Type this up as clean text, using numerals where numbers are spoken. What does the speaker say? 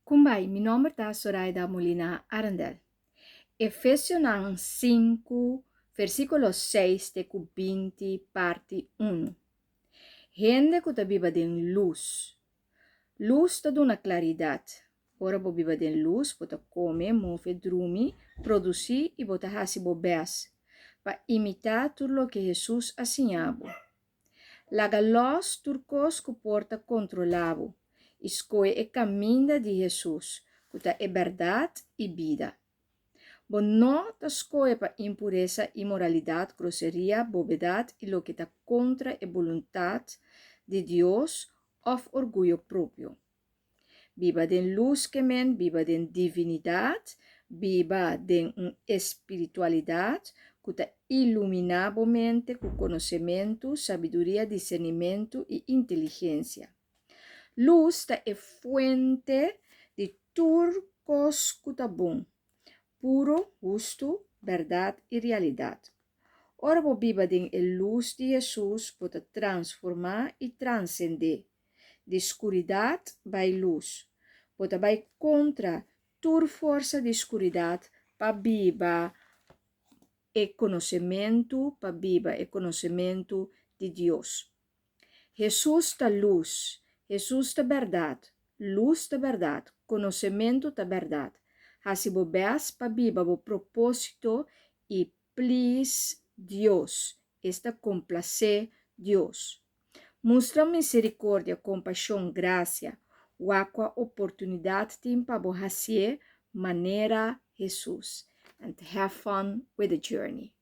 Kumbai, meu nome é Zoraida Molina Arandel. Efésios 5, versículo 6 de 20, parte 1. Gente que viva em luz. Luz te dá claridade. Ora, você viva em luz, você come, move, dorme, produzir e você faz bobés para imitar tudo o que Jesus ensinava. Laga luz turcos que porta controlado. Escolhe o caminho de Jesus, que é verdade e vida. Bom, não te escolhe para impureza, imoralidade, grosseria, bobedade e lo que está contra a vontade de Deus ou orgulho próprio. Viva de luz que men, viva de divinidade, viva de espiritualidade que te ilumina a mente com conhecimento, sabedoria, discernimento e inteligência. Luz é fuente de turcos que tá bom, puro, justo, verdade e realidade. Ora, você viva de luz de Jesus pode transformar e transcender. De escuridade vai luz. Você vai contra toda força de escuridade para viva e conhecimento, para viva e conhecimento de Deus. Jesus é luz, Jesus é verdade, luz da verdade, conhecimento da verdade. Assim você para viva o propósito e please Deus, esta complacer Deus. Mostra misericórdia, compaixão, graça, ou a oportunidade para você maneira Jesus. And have fun with the journey.